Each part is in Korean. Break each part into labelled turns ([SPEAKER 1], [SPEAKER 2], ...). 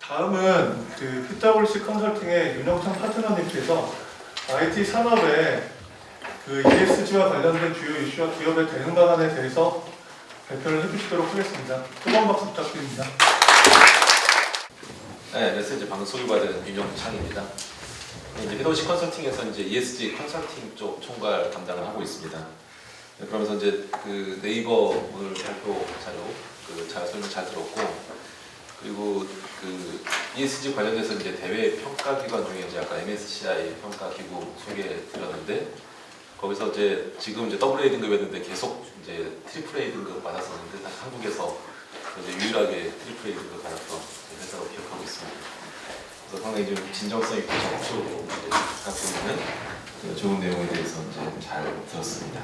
[SPEAKER 1] 다음은 그 PwC 컨설팅의 윤영창 파트너님께서 IT 산업의 그 ESG와 관련된 주요 이슈와 기업의 대응 방안에 대해서 발표를 해주시도록 하겠습니다. 뜨거운 박수 부탁드립니다.
[SPEAKER 2] 네, 메시지 방금 소개받은 윤영창입니다. 이제 PwC 컨설팅에서 이제 ESG 컨설팅 쪽 총괄 담당을 하고 있습니다. 네, 그러면서 이제 그 네이버 오늘 발표 자료 설명 잘 들었고, 그리고 그 ESG 관련해서 이제 대외 평가 기관 중에 이제 아까 MSCI 평가 기구 소개해 드렸는데, 거기서 이제 지금 이제 AA 등급이었는데 계속 이제 AAA 등급 받았었는데 다시 한국에서 이제 유일하게 AAA 등급 받았던 회사로 기억하고 있습니다. 그래서 상당히 좀 진정성 있고 적극적으로 갖고 있는 좋은 내용에 대해서 이제 잘 들었습니다.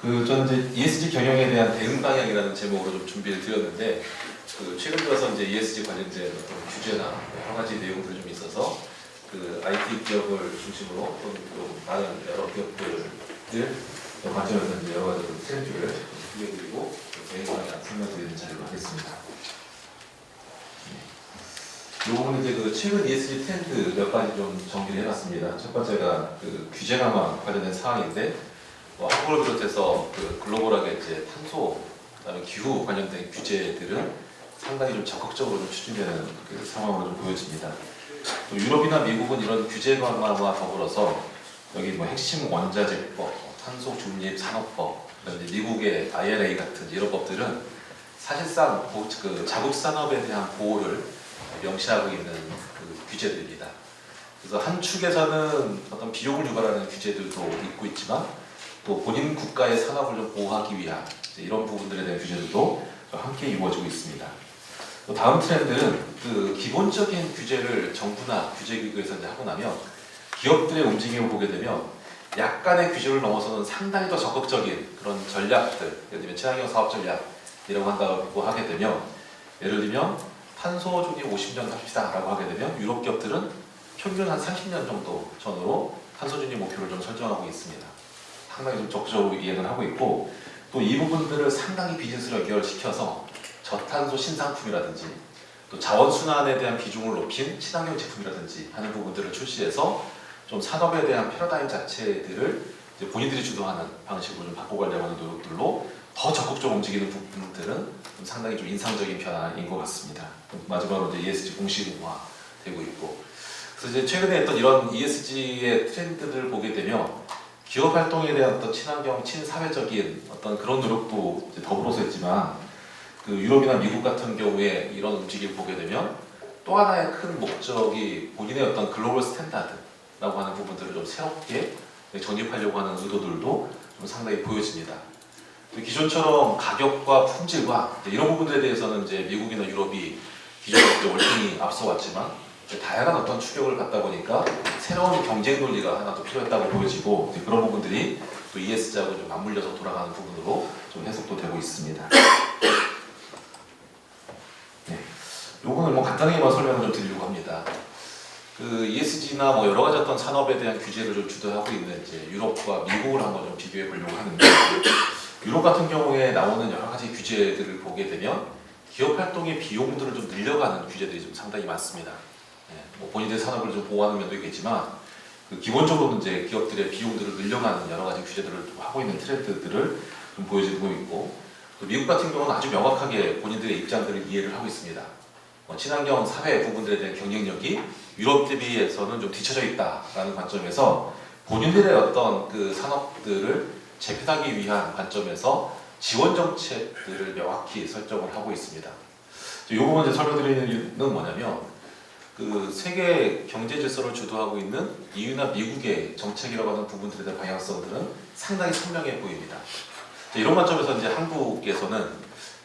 [SPEAKER 2] 저는 이제 ESG 경영에 대한 대응 방향이라는 제목으로 좀 준비를 드렸는데, 최근 들어서 이제 ESG 관련된 어떤 규제나 여러 가지 내용들이 좀 있어서 IT 기업을 중심으로 좀 다른 여러 기업들을 관점에서 이제 여러 가지 트렌드를 소개해드리고 대응 방향 설명드리는 자료로 하겠습니다. 이 부분은 이제 최근 ESG 트렌드 몇 가지 좀 정리를 해봤습니다. 첫 번째가 규제 강화 관련된 사항인데, 한국을 비롯해서 글로벌하게 이제 탄소, 그다음에 기후 관련된 규제들은 상당히 좀 적극적으로 좀 추진되는 상황으로 좀 보여집니다. 또 유럽이나 미국은 이런 규제 강화와 더불어서 여기 핵심 원자재법, 탄소 중립 산업법, 그다음에 미국의 IRA 같은 이런 법들은 사실상 자국 산업에 대한 보호를 명시하고 있는 규제들입니다. 그래서 한 축에서는 어떤 비용을 유발하는 규제들도 있고 있지만, 또 본인 국가의 산업을 좀 보호하기 위한 이런 부분들에 대한 규제들도 함께 이루어지고 있습니다. 또 다음 트렌드는 기본적인 규제를 정부나 규제기구에서 이제 하고 나면 기업들의 움직임을 보게 되면 약간의 규제를 넘어서는 상당히 더 적극적인 그런 전략들, 예를 들면 친환경 사업 전략이라고 한다고 하게 되면, 예를 들면 탄소 중립 50년 합시다 라고 하게 되면 유럽 기업들은 평균 한 30년 정도 전으로 탄소 중립 목표를 좀 설정하고 있습니다. 상당히 좀 적극적으로 이행을 하고 있고, 또 이 부분들을 상당히 비즈니스로 연결시켜서 저탄소 신상품이라든지 또 자원순환에 대한 비중을 높인 친환경 제품이라든지 하는 부분들을 출시해서 좀 산업에 대한 패러다임 자체들을 이제 본인들이 주도하는 방식으로 좀 바꿔가려고 하는 노력들로 더 적극적으로 움직이는 부분들은 좀 상당히 좀 인상적인 변화인 것 같습니다. 마지막으로 이제 ESG 공식화되고 있고, 그래서 이제 최근에 했던 이런 ESG의 트렌드를 보게 되면 기업 활동에 대한 어떤 친환경, 친사회적인 어떤 그런 노력도 이제 더불어서 했지만, 유럽이나 미국 같은 경우에 이런 움직임을 보게 되면 또 하나의 큰 목적이 본인의 어떤 글로벌 스탠다드라고 하는 부분들을 좀 새롭게 정립하려고 하는 의도들도 좀 상당히 보여집니다. 기존처럼 가격과 품질과 이런 부분들에 대해서는 이제 미국이나 유럽이 기존에 월등히 앞서왔지만, 다양한 어떤 추격을 갖다 보니까 새로운 경쟁 논리가 하나 더 필요했다고 보여지고, 그런 부분들이 또 ESG하고 좀 맞물려서 돌아가는 부분으로 좀 해석도 되고 있습니다. 네, 요거는 간단하게만 설명을 좀 드리려고 합니다. ESG나 여러 가지 어떤 산업에 대한 규제를 좀 주도하고 있는 이제 유럽과 미국을 한번 좀 비교해 보려고 하는데, 유럽 같은 경우에 나오는 여러 가지 규제들을 보게 되면 기업 활동의 비용들을 좀 늘려가는 규제들이 좀 상당히 많습니다. 본인들의 산업을 좀 보호하는 면도 있겠지만, 기본적으로는 이제 기업들의 비용들을 늘려가는 여러 가지 규제들을 좀 하고 있는 트렌드들을 좀 보여주고 있고, 또 미국 같은 경우는 아주 명확하게 본인들의 입장들을 이해를 하고 있습니다. 친환경 사회 부분들에 대한 경쟁력이 유럽 대비해서는 좀 뒤처져 있다라는 관점에서 본인들의 어떤 산업들을 재편하기 위한 관점에서 지원 정책들을 명확히 설정을 하고 있습니다. 이 부분 이제 설명드리는 이유는 뭐냐면, 세계 경제 질서를 주도하고 있는 EU나 미국의 정책이라고 하는 부분들에 대한 방향성들은 상당히 선명해 보입니다. 이런 관점에서 이제 한국에서는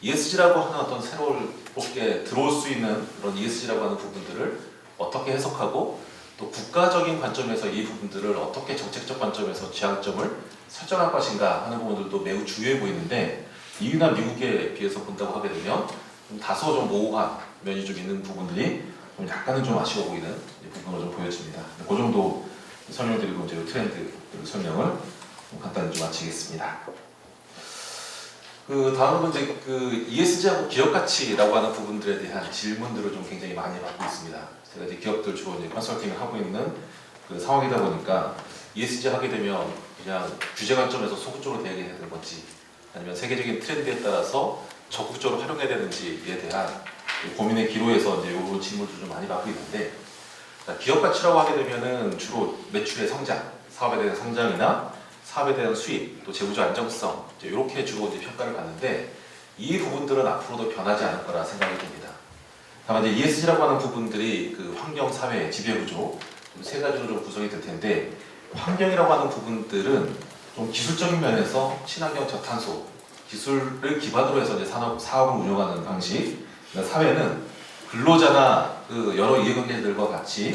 [SPEAKER 2] ESG라고 하는 어떤 새롭게 들어올 수 있는 그런 ESG라고 하는 부분들을 어떻게 해석하고, 또 국가적인 관점에서 이 부분들을 어떻게 정책적 관점에서 지향점을 설정할 것인가 하는 부분들도 매우 중요해 보이는데, EU나 미국에 비해서 본다고 하게 되면 좀 다소 좀 모호한 면이 좀 있는 부분들이 좀 약간은 좀 아쉬워 보이는 부분으로 좀 보여집니다. 그 정도 설명드리고 이제 트렌드 설명을 간단히 좀 마치겠습니다. 그 다음은 이제 그 ESG하고 기업 가치라고 하는 부분들에 대한 질문들을 좀 굉장히 많이 받고 있습니다. 제가 이제 기업들 주로 이제 컨설팅을 하고 있는 그 상황이다 보니까 ESG 하게 되면 그냥 규제 관점에서 소극적으로 대응해야 되는 건지 아니면 세계적인 트렌드에 따라서 적극적으로 활용해야 되는지에 대한 고민의 기로에서 이제 이런 질문들을 좀 많이 받고 있는데, 기업 가치라고 하게 되면은 주로 매출의 성장, 사업에 대한 성장이나 사업에 대한 수익, 또 재무적 안정성 이렇게 주로 이제 평가를 받는데, 이 부분들은 앞으로도 변하지 않을 거라 생각이 듭니다. 다만 이제 ESG라고 하는 부분들이 그 환경, 사회, 지배구조 세 가지로 좀 구성이 될 텐데, 환경이라고 하는 부분들은 좀 기술적인 면에서 친환경 저탄소 기술을 기반으로 해서 이제 사업을 운영하는 방식, 사회는 근로자나 그 여러 이해관계들과 같이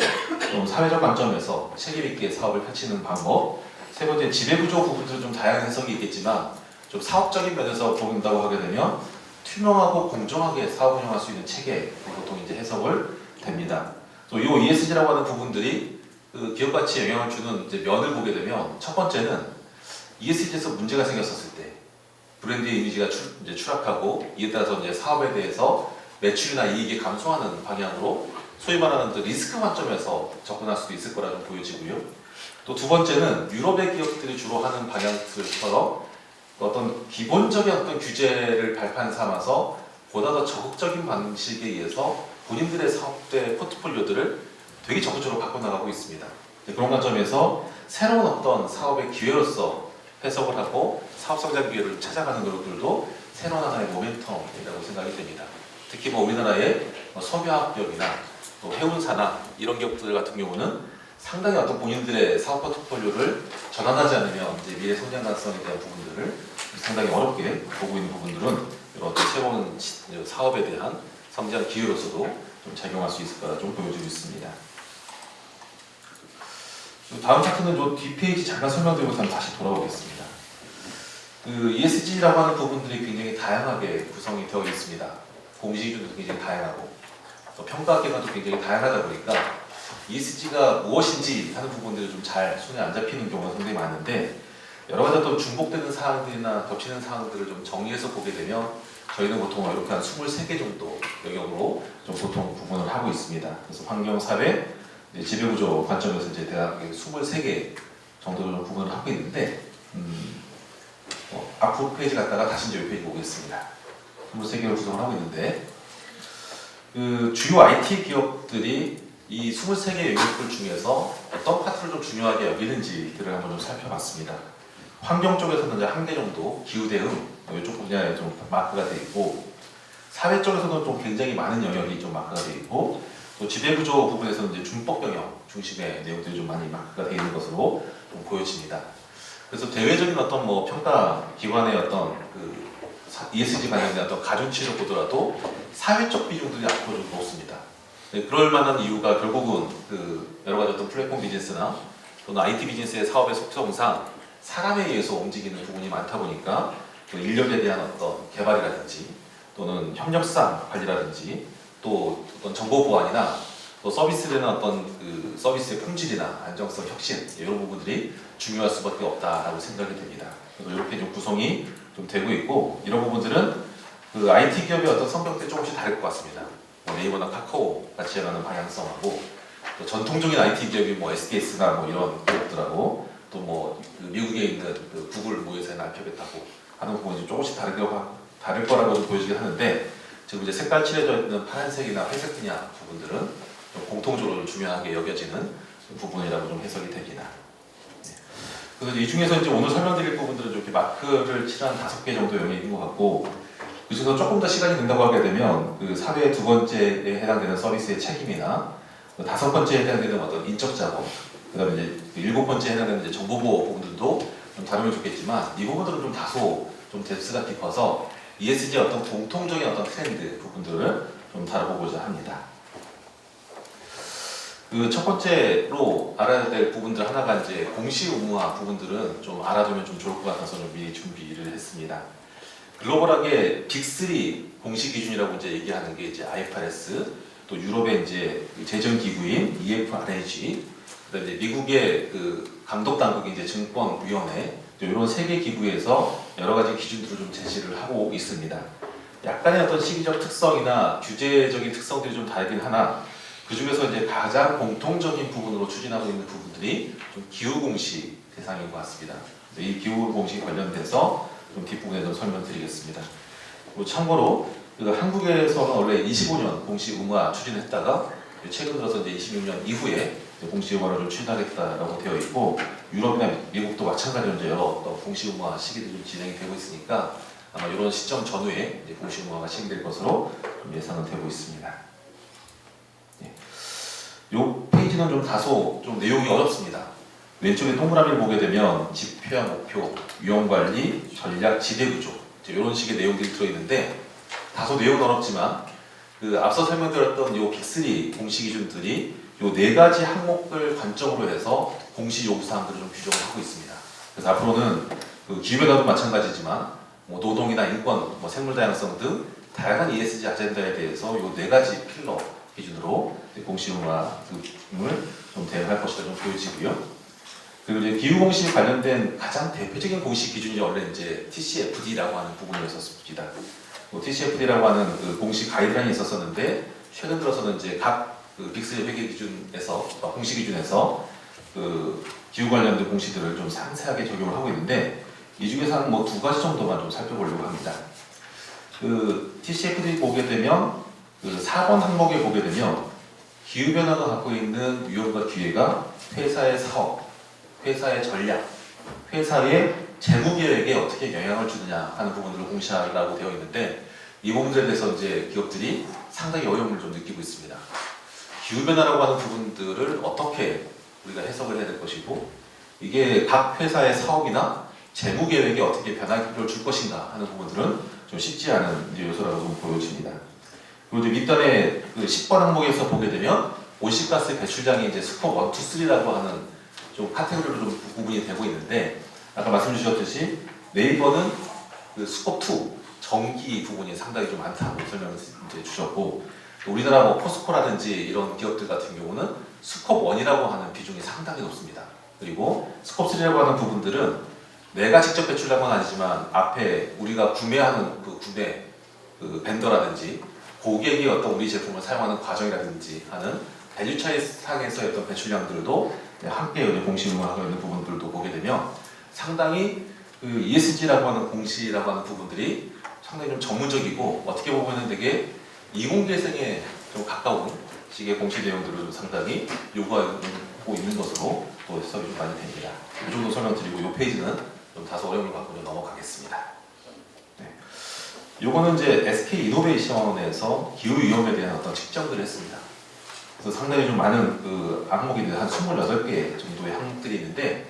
[SPEAKER 2] 좀 사회적 관점에서 책임 있게 사업을 펼치는 방법. 세 번째, 지배구조 부분들은 좀 다양한 해석이 있겠지만 좀 사업적인 면에서 본다고 하게 되면 투명하고 공정하게 사업 운영할 수 있는 체계, 보통 이제 해석을 됩니다. 또 이 ESG라고 하는 부분들이 그 기업 가치에 영향을 주는 이제 면을 보게 되면, 첫 번째는 ESG에서 문제가 생겼었을 때 브랜드 이미지가 이제 추락하고, 이에 따라서 이제 사업에 대해서 매출이나 이익이 감소하는 방향으로 소위 말하는 리스크 관점에서 접근할 수도 있을 거라 좀 보여지고요. 또 두 번째는 유럽의 기업들이 주로 하는 방향들처럼 어떤 기본적인 어떤 규제를 발판 삼아서 보다 더 적극적인 방식에 의해서 본인들의 사업대 포트폴리오들을 되게 적극적으로 바꿔나가고 있습니다. 그런 관점에서 새로운 어떤 사업의 기회로서 해석을 하고 사업 성장 기회를 찾아가는 노력들도 새로운 하나의 모멘텀이라고 생각이 됩니다. 특히 뭐 우리나라의 석유화학 기업이나 또 해운사나 이런 기업들 같은 경우는 상당히 어떤 본인들의 사업 포트폴리오를 전환하지 않으면 이제 미래 성장 가능성에 대한 부분들을 상당히 어렵게 보고 있는 부분들은 이런 어떤 새로운 사업에 대한 성장 기회로서도 좀 작용할 수 있을 거라 좀 보여지고 있습니다. 다음 차트는 요 뒷페이지 잠깐 설명드리고 다시 돌아오겠습니다. 그 ESG라고 하는 부분들이 굉장히 다양하게 구성이 되어 있습니다. 공시 기준도 굉장히 다양하고, 또 평가 기관도 굉장히 다양하다 보니까 ESG가 무엇인지 하는 부분들이 좀 잘 손에 안 잡히는 경우가 상당히 많은데, 여러 가지 또 중복되는 사항들이나 겹치는 사항들을 좀 정리해서 보게 되면 저희는 보통 이렇게 한 23개 정도 영역으로 좀 보통 구분을 하고 있습니다. 그래서 환경, 사회, 지배구조 관점에서 이제 대략 23개 정도를 구분을 하고 있는데, 앞으로 페이지 갔다가 다시 이제 이 페이지 보겠습니다. 23개를 구성을 하고 있는데, 그 주요 IT 기업들이 이 23개 영역들 중에서 어떤 파트를 좀 중요하게 여기는지들을 한번 좀 살펴봤습니다. 환경 쪽에서는 이제 1개 정도 기후대응 이쪽 분야에 좀 마크가 되어 있고, 사회 쪽에서는 좀 굉장히 많은 영역이 좀 마크가 되어 있고, 또 지배구조 부분에서는 이제 준법 경영 중심의 내용들이 좀 많이 마크가 되어 있는 것으로 좀 보여집니다. 그래서 대외적인 어떤 뭐 평가 기관의 어떤 그 ESG 관련된 어떤 가중치를 보더라도 사회적 비중들이 앞으로 좀 높습니다. 네, 그럴 만한 이유가 결국은 그 여러 가지 어떤 플랫폼 비즈니스나 또는 IT 비즈니스의 사업의 속성상 사람에 의해서 움직이는 부분이 많다 보니까 그 인력에 대한 어떤 개발이라든지 또는 협력상 관리라든지 또 어떤 정보 보안이나 또 서비스에 대한 어떤 그 서비스의 품질이나 안정성, 혁신 이런 부분들이 중요할 수밖에 없다라고 생각이 됩니다. 그래서 이렇게 좀 구성이 좀 되고 있고, 이런 부분들은 그 IT 기업의 어떤 성격들이 조금씩 다를 것 같습니다. 뭐 네이버나 카카오 같이 해가는 방향성하고, 또 전통적인 IT 기업이 뭐 SKS나 뭐 이런 기업들하고, 또 뭐 그 미국에 있는 그 구글 모여서나 알파벳하고 하는 부분이 조금씩 다를 거라고 좀 보여지긴 하는데, 지금 이제 색깔 칠해져 있는 파란색이나 회색 분야 부분들은 좀 공통적으로 좀 중요하게 여겨지는 부분이라고 좀 해석이 됩니다. 그래서 이 중에서 이제 오늘 설명드릴 부분들은 이렇게 마크를 칠한 5개 정도 영역이 있는 것 같고, 그 중에서 조금 더 시간이 된다고 하게 되면 그 사회 두 번째에 해당되는 서비스의 책임이나 그 5번째에 해당되는 어떤 인적 작업, 그다음에 이제 7번째에 해당되는 이제 정보보호 부분들도 좀 다루면 좋겠지만, 이 부분들은 좀 다소 좀 뎁스가 깊어서 ESG의 어떤 공통적인 어떤 트렌드 부분들을 좀 다뤄보고자 합니다. 그 첫 번째로 알아야 될 부분들 하나가 이제 공시 의무화 부분들은 좀 알아두면 좀 좋을 것 같아서 좀 미리 준비를 했습니다. 글로벌하게 빅3 공시 기준이라고 이제 얘기하는 게 이제 IFRS, 또 유럽의 이제 재정 기구인 EFRAG, 그다음에 이제 미국의 그 감독 당국이 이제 증권위원회, 이런 세 개 기구에서 여러 가지 기준들을 좀 제시를 하고 있습니다. 약간의 어떤 시기적 특성이나 규제적인 특성들이 좀 다르긴 하나 그 중에서 이제 가장 공통적인 부분으로 추진하고 있는 부분들이 좀 기후 공시 대상인 것 같습니다. 이 기후 공시 관련돼서 좀 뒷부분에 좀 설명드리겠습니다. 그리고 참고로 한국에서는 원래 25년 공시 의무화 추진했다가 최근 들어서 이제 26년 이후에 공시 의무화를 좀 추진하겠다라고 되어 있고 유럽이나 미국도 마찬가지로 이제 여러 공시 의무화 시기들이 좀 진행이 되고 있으니까 아마 이런 시점 전후에 이제 공시 의무화가 시행될 것으로 좀 예상은 되고 있습니다. 이 페이지는 좀 다소 좀 내용이 어렵습니다. 왼쪽에 동그라미를 보게 되면 지표와 목표, 위험관리, 전략, 지대구조 이런 식의 내용들이 들어있는데 다소 내용은 어렵지만 앞서 설명드렸던 이 빅3 공시 기준들이 이 네 가지 항목을 관점으로 해서 공시 요구사항들을 좀 규정을 하고 있습니다. 그래서 앞으로는 기후변화도 마찬가지지만 노동이나 인권, 생물 다양성 등 다양한 ESG 아젠다에 대해서 이 네 가지 필러 기준으로 공시 의무화를 좀 대응할 것이다 좀 보여지고요. 그리고 이제 기후 공시 관련된 가장 대표적인 공시 기준이 원래 이제 TCFD라고 하는 부분이었습니다. TCFD라고 하는 공시 가이드라인이 있었었는데 최근 들어서는 이제 각 빅3 회계 기준에서 공시 기준에서 기후 관련된 공시들을 좀 상세하게 적용을 하고 있는데 이 중에서 한 두 가지 정도만 좀 살펴보려고 합니다. TCFD 보게 되면 4번 항목에 보게 되면 기후 변화가 갖고 있는 위험과 기회가 회사의 사업, 회사의 전략, 회사의 재무 계획에 어떻게 영향을 주느냐 하는 부분들을 공시하라고 되어 있는데 이 부분들에 대해서 이제 기업들이 상당히 어려움을 좀 느끼고 있습니다. 기후 변화라고 하는 부분들을 어떻게 우리가 해석을 해야 될 것이고 이게 각 회사의 사업이나 재무 계획에 어떻게 변화를 줄 것인가 하는 부분들은 좀 쉽지 않은 요소라고 좀 보여집니다. 그리고 이제 밑단에 10번 항목에서 보게 되면 온실가스 배출량이 이제 스코프 1, 2, 3라고 하는 좀 카테고리로 좀 구분이 되고 있는데 아까 말씀 주셨듯이 네이버는 스코프 2 전기 부분이 상당히 좀 많다고 설명을 이제 주셨고 우리나라 포스코라든지 이런 기업들 같은 경우는 스코프 1이라고 하는 비중이 상당히 높습니다. 그리고 스코프 3라고 하는 부분들은 내가 직접 배출한 건 아니지만 앞에 우리가 구매하는 구매 벤더라든지 고객이 어떤 우리 제품을 사용하는 과정이라든지 하는 밸류차이 상에서의 어떤 배출량들도 함께 공시 의무화하고 있는 부분들도 보게 되면 상당히 ESG라고 하는 공시라고 하는 부분들이 상당히 좀 전문적이고 어떻게 보면 되게 이공계생에 좀 가까운 식의 공시 내용들을 좀 상당히 요구하고 있는 것으로 또 해석이 좀 많이 됩니다. 이 정도 설명드리고 이 페이지는 좀 다소 어려움을 갖고 좀 넘어가겠습니다. 요거는 이제 SK 이노베이션에서 기후 위험에 대한 어떤 측정들을 했습니다. 그래서 상당히 좀 많은 항목이 한 28개 정도의 항목들이 있는데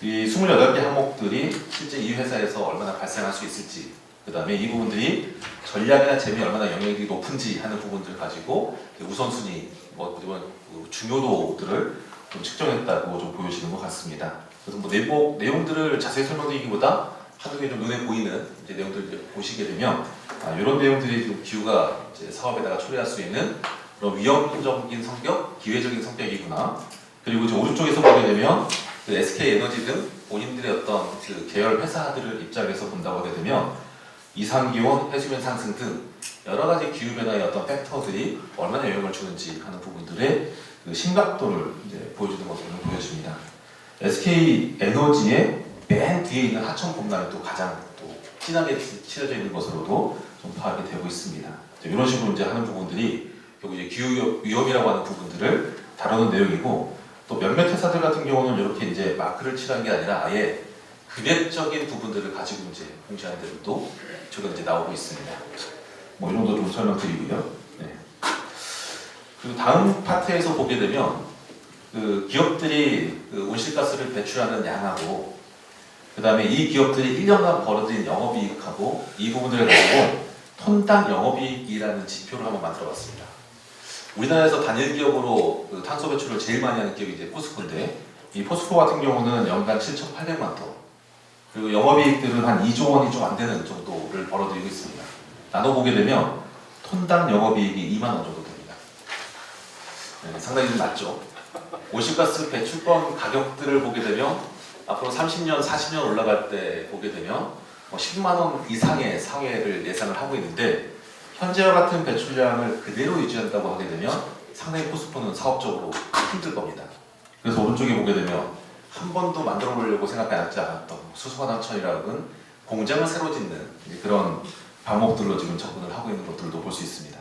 [SPEAKER 2] 이 28개 항목들이 실제 이 회사에서 얼마나 발생할 수 있을지 그 다음에 이 부분들이 전략이나 재미에 얼마나 영향력이 높은지 하는 부분들을 가지고 우선순위, 중요도들을 좀 측정했다고 좀 보여지는 것 같습니다. 그래서 내용들을 자세히 설명드리기보다 한두 개 좀 눈에 보이는 이제 내용들을 이제 보시게 되면 이런 내용들이 좀 기후가 이제 사업에다가 초래할 수 있는 그런 위험적인 성격, 기회적인 성격이구나. 그리고 이제 오른쪽에서 보게 되면 SK 에너지 등 본인들의 어떤 계열 회사들을 입장에서 본다고 하게 되면 이상기온, 해수면 상승 등 여러 가지 기후 변화의 어떤 팩터들이 얼마나 영향을 주는지 하는 부분들의 심각도를 이제 보여주는 것으로 보여집니다. SK 에너지의 맨 뒤에 있는 하천 봄날이 또 가장 또 진하게 칠해져 있는 것으로도 좀 파악이 되고 있습니다. 이런 식으로 이제 하는 부분들이 결국 이제 기후 위험이라고 하는 부분들을 다루는 내용이고 또 몇몇 회사들 같은 경우는 이렇게 이제 마크를 칠한 게 아니라 아예 금액적인 부분들을 가지고 이제 공시하는 데도 최근 이제 나오고 있습니다. 이 정도 좀 설명드리고요. 네. 그리고 다음 파트에서 보게 되면 기업들이 온실가스를 배출하는 양하고 그 다음에 이 기업들이 1년간 벌어들인 영업이익하고 이 부분들을 가지고 톤당 영업이익이라는 지표를 한번 만들어봤습니다. 우리나라에서 단일 기업으로 탄소 배출을 제일 많이 하는 기업이 이제 포스코인데 이 포스코 같은 경우는 연간 7,800만 톤 그리고 영업이익들은 한 2조 원이 좀 안 되는 정도를 벌어들이고 있습니다. 나눠보게 되면 톤당 영업이익이 2만 원 정도 됩니다. 네, 상당히 좀 낮죠. 온실가스 배출권 가격들을 보게 되면 앞으로 30년, 40년 올라갈 때 보게 되면 10만 원 이상의 사회를 예상을 하고 있는데 현재와 같은 배출량을 그대로 유지한다고 하게 되면 상당히 포스코는 사업적으로 힘들 겁니다. 그래서 오른쪽에 보게 되면 한 번도 만들어 보려고 생각하지 않았던 수소화담천이라는 공장을 새로 짓는 그런 방법들로 지금 접근을 하고 있는 것들도 볼 수 있습니다.